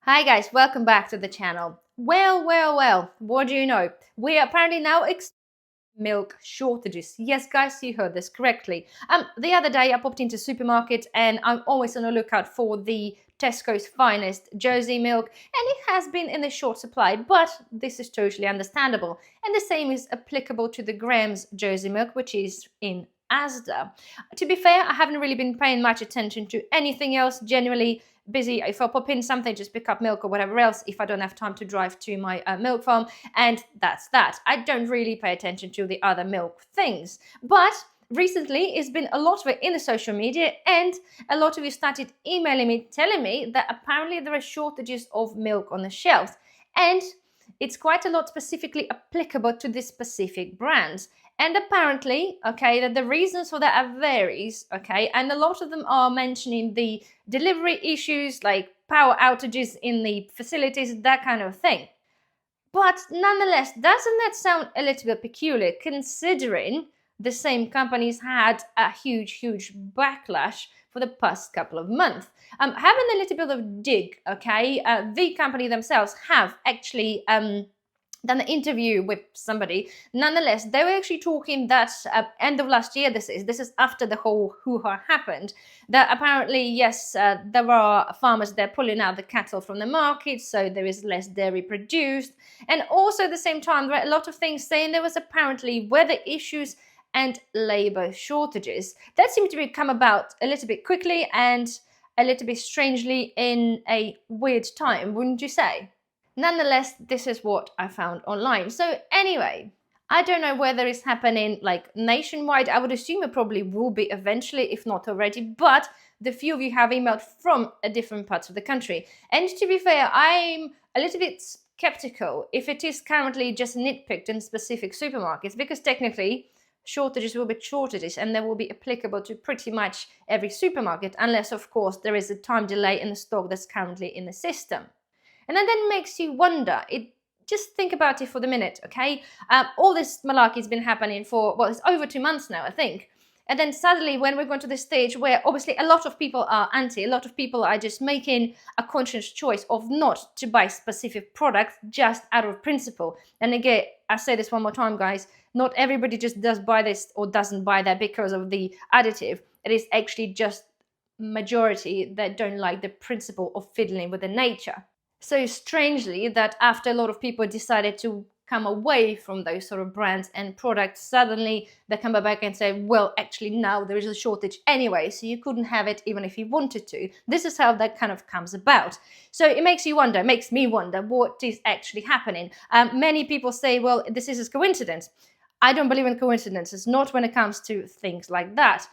Hi guys, welcome back to the channel. Well, what do you know? We are apparently now milk shortages. Yes, guys, you heard this correctly. The other day I popped into supermarket and I'm always on the lookout for the Tesco's finest Jersey milk, and it has been in a short supply, but this is totally understandable. And the same is applicable to the Graham's Jersey milk, which is in Asda. To be fair, I haven't really been paying much attention to anything else. Generally busy. If I pop in something, just pick up milk or whatever else if I don't have time to drive to my milk farm, and that's that. I don't really pay attention to the other milk things. But recently, it's been a lot of it in the social media, and a lot of you started emailing me telling me that apparently there are shortages of milk on the shelves. And it's quite a lot specifically applicable to this specific brands. And apparently, okay, that the reasons for that varies, okay, and a lot of them are mentioning the delivery issues like power outages in the facilities, that kind of thing. But nonetheless, doesn't that sound a little bit peculiar considering the same companies had a huge backlash for the past couple of months? Having a little bit of dig, okay, the company themselves have actually done an interview with somebody. Nonetheless, they were actually talking that end of last year, this is after the whole hoo-ha happened, that apparently, yes, there are farmers there pulling out the cattle from the market, so there is less dairy produced. And also at the same time, there are a lot of things saying there was apparently weather issues and labor shortages. That seemed to come about a little bit quickly and a little bit strangely in a weird time, wouldn't you say? Nonetheless, this is what I found online. So anyway, I don't know whether it's happening like nationwide. I would assume it probably will be eventually, if not already, but the few of you have emailed from a different parts of the country. And to be fair, I'm a little bit skeptical if it is currently just nitpicked in specific supermarkets, because technically shortages will be shortages and they will be applicable to pretty much every supermarket, unless of course there is a time delay in the stock that's currently in the system. And then makes you wonder. Just think about it for the minute, okay? All this malarkey has been happening for, well, it's over 2 months now, I think. And then suddenly, when we're going to this stage where obviously a lot of people are anti, a lot of people are just making a conscious choice of not to buy specific products just out of principle. And again, I say this one more time, guys, not everybody just does buy this or doesn't buy that because of the additive. It is actually just majority that don't like the principle of fiddling with the nature. So strangely that after a lot of people decided to come away from those sort of brands and products, suddenly they come back and say, well, actually now there is a shortage anyway, so you couldn't have it even if you wanted to. This is how that kind of comes about. So it makes you wonder, makes me wonder what is actually happening. Many people say, well, this is a coincidence. I don't believe in coincidences, not when it comes to things like that.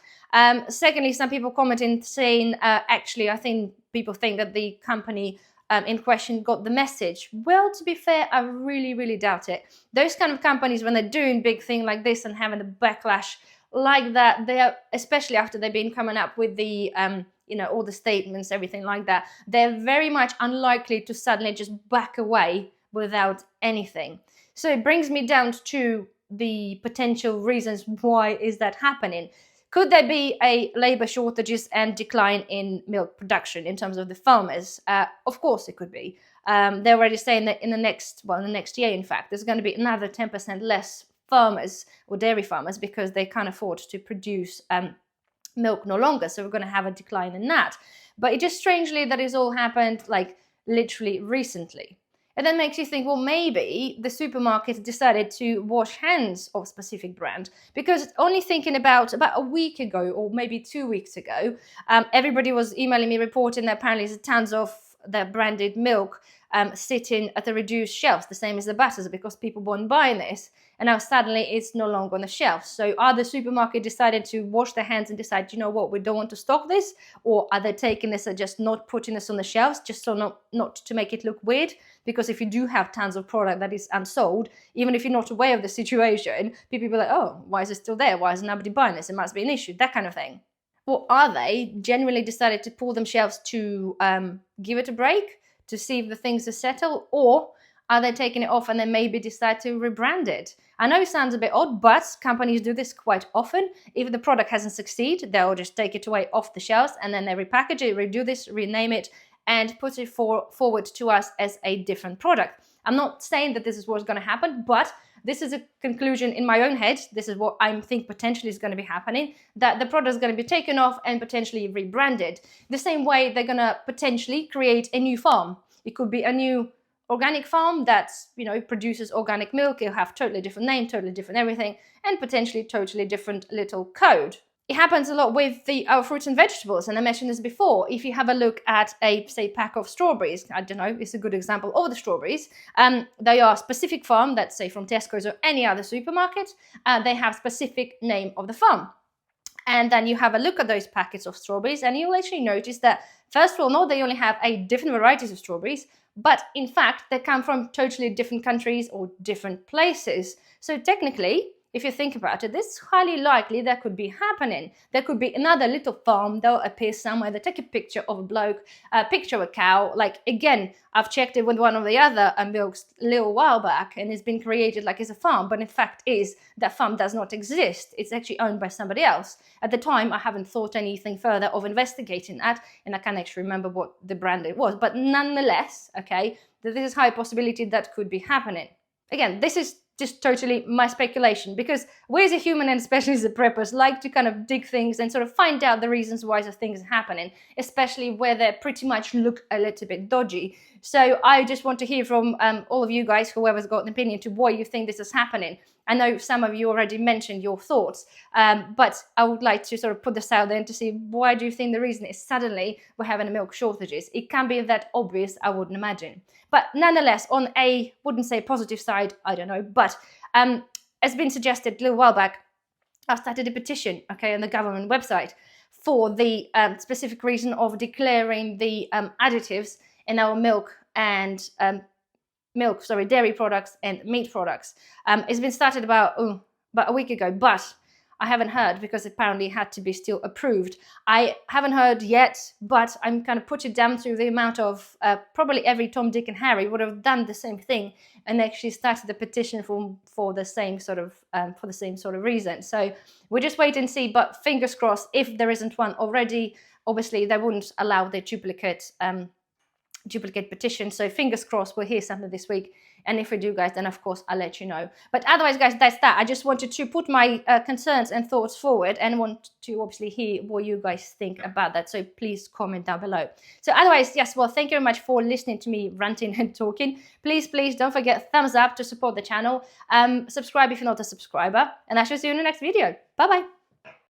Secondly, some people commenting saying, actually, I think people think that the company in question got the message. Well, to be fair, I really doubt it. Those kind of companies, when they're doing big thing like this and having the backlash like that, they are, especially after they've been coming up with the all the statements, everything like that, they're very much unlikely to suddenly just back away without anything. So it brings me down to the potential reasons why is that happening. Could there be a labor shortages and decline in milk production in terms of the farmers? Of course it could be. They're already saying that in the next year, in fact, there's going to be another 10% less farmers or dairy farmers because they can't afford to produce milk no longer. So we're going to have a decline in that. But it just strangely that it's all happened like literally recently. And then makes you think, well, maybe the supermarket decided to wash hands of specific brand, because only thinking about a week ago or maybe 2 weeks ago, everybody was emailing me reporting that apparently there's tons of the branded milk sitting at the reduced shelves, the same as the butters, because people weren't buying this. And now suddenly it's no longer on the shelf. So are the supermarket decided to wash their hands and decide, you know what, we don't want to stock this? Or are they taking this and just not putting this on the shelves, just so not to make it look weird? Because if you do have tons of product that is unsold, even if you're not aware of the situation, people will be like, oh, why is it still there? Why is nobody buying this? It must be an issue, that kind of thing. Or are they genuinely decided to pull themselves to give it a break, to see if the things are settled? Or are they taking it off and then maybe decide to rebrand it? I know it sounds a bit odd, but companies do this quite often. If the product hasn't succeeded, they'll just take it away off the shelves and then they repackage it, redo this, rename it, and put it forward to us as a different product. I'm not saying that this is what's going to happen, but this is a conclusion in my own head. This is what I think potentially is going to be happening, that the product is going to be taken off and potentially rebranded. The same way they're going to potentially create a new farm. It could be a new organic farm that's, produces organic milk. It'll have totally different name, totally different everything, and potentially totally different little code. It happens a lot with our fruits and vegetables, and I mentioned this before. If you have a look at a, say, pack of strawberries, I don't know, it's a good example of the strawberries. They are specific farm, that's say from Tesco's or any other supermarket. They have specific name of the farm. And then you have a look at those packets of strawberries, and you'll actually notice that, first of all, not they only have a different varieties of strawberries, but in fact, they come from totally different countries or different places. So technically, if you think about it, this is highly likely that could be happening. There could be another little farm that'll appear somewhere. They take a picture of a bloke, a picture of a cow. Like, again, I've checked it with one of the other milks a little while back, and it's been created like it's a farm, but in fact that farm does not exist. It's actually owned by somebody else. At the time, I haven't thought anything further of investigating that, and I can't actually remember what the brand it was. But nonetheless, okay, this is a high possibility that could be happening. Again, this is just totally my speculation, because we as a human, and especially as a preppers, like to kind of dig things and sort of find out the reasons why the things are happening, especially where they pretty much look a little bit dodgy. So I just want to hear from all of you guys, whoever's got an opinion, to why you think this is happening. I know some of you already mentioned your thoughts, but I would like to sort of put this out there to see, why do you think the reason is suddenly we're having milk shortages? It can't be that obvious, I wouldn't imagine. But nonetheless, on a, wouldn't say positive side, I don't know, but as been suggested a little while back, I've started a petition, okay, on the government website for the specific reason of declaring the additives in our milk and dairy products and meat products. It's been started about a week ago, but I haven't heard, because apparently it had to be still approved. I haven't heard yet, but I'm kind of put it down to the amount of probably every Tom, Dick and Harry would have done the same thing and actually started the petition for the same sort of reason. So we'll just wait and see, but fingers crossed, if there isn't one already, obviously they wouldn't allow the duplicate petition. So fingers crossed we'll hear something this week, and if we do, guys, then of course I'll let you know. But otherwise, guys, that's that. I just wanted to put my concerns and thoughts forward, and want to obviously hear what you guys think about that. So please comment down below. So otherwise, yes, well, thank you very much for listening to me ranting and talking. Please don't forget thumbs up to support the channel. Subscribe if you're not a subscriber, and I shall see you in the next video. Bye bye.